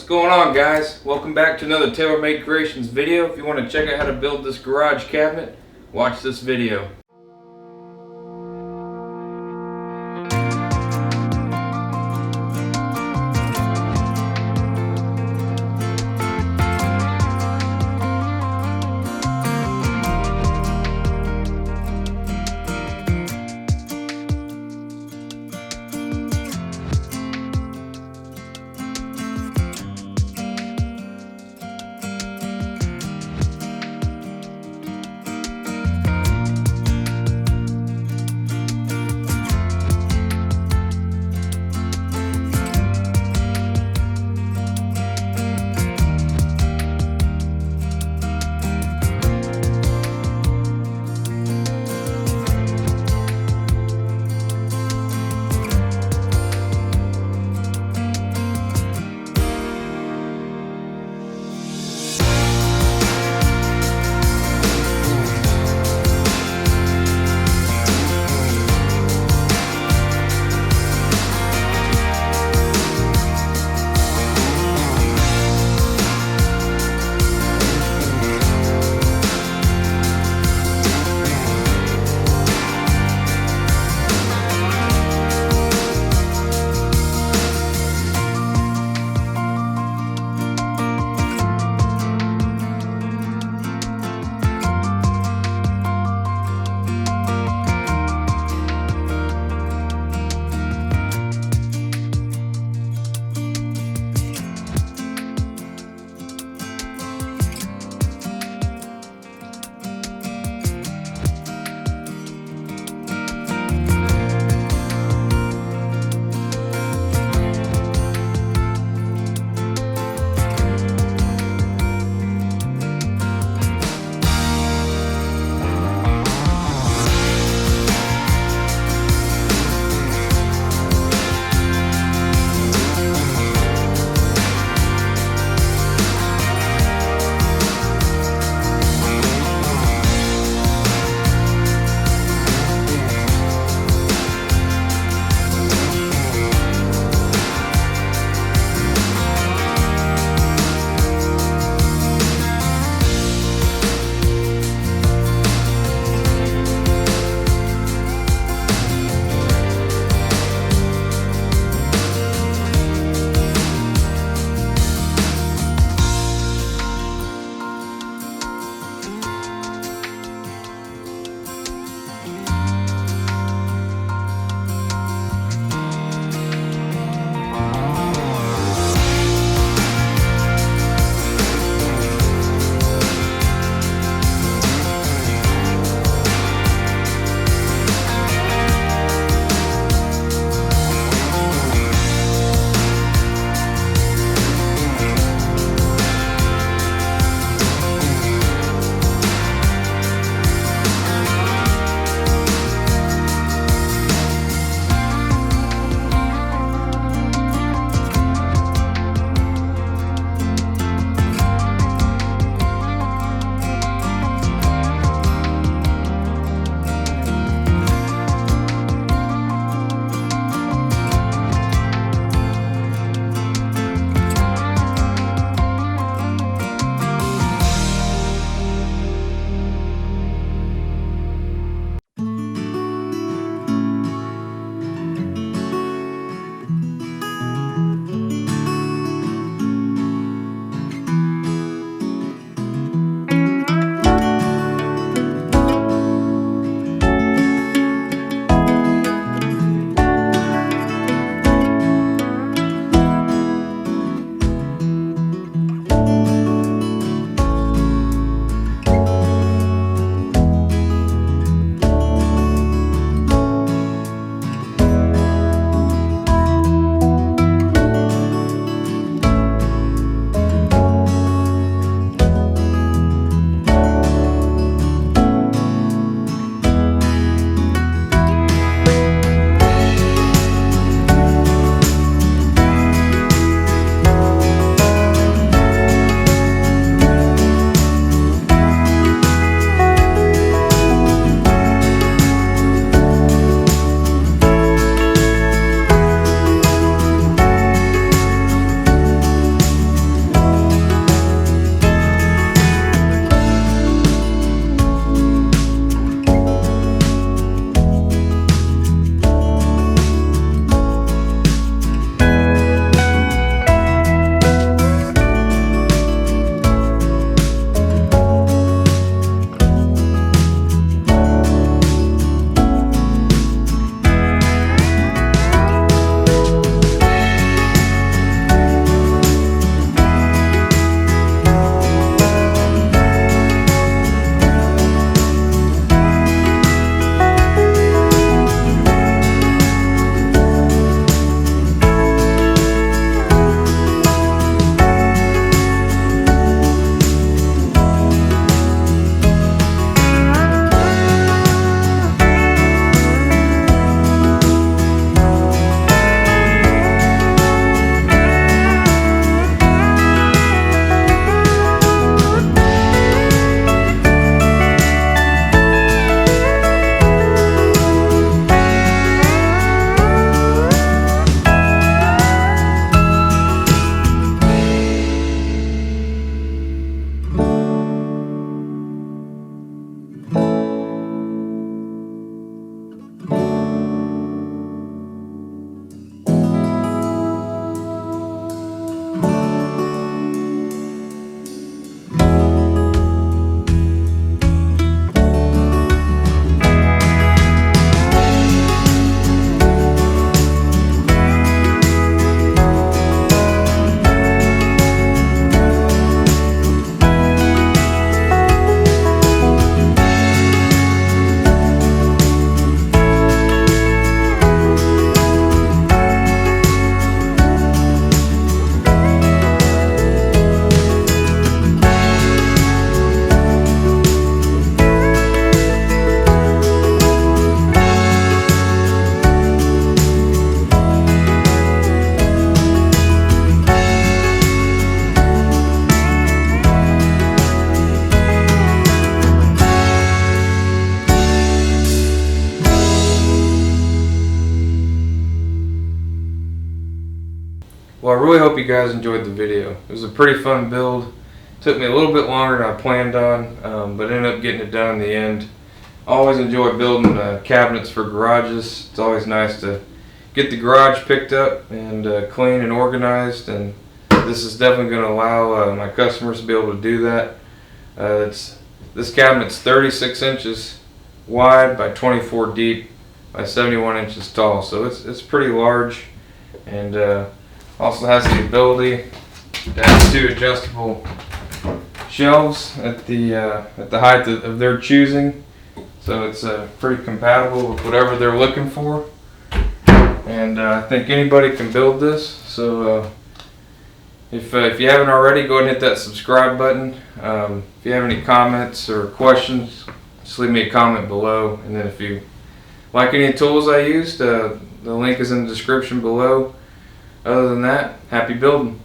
going on, guys? Welcome back to another TaylorMade Creations video. If you want to check out how to build this garage cabinet, watch this video. Well, I really hope you guys enjoyed the video. It was a pretty fun build. Took me a little bit longer than I planned on, but ended up getting it done in the end. I always enjoy building cabinets for garages. It's always nice to get the garage picked up and clean and organized, and this is definitely going to allow my customers to be able to do that. This cabinet's 36 inches wide by 24 deep by 71 inches tall, so it's pretty large, and also has the ability to have 2 adjustable shelves at the height of their choosing, so it's pretty compatible with whatever they're looking for. And I think anybody can build this. So if you haven't already, go ahead and hit that subscribe button. If you have any comments or questions, just leave me a comment below. And then if you like any tools I used, the link is in the description below. Other than that, happy building.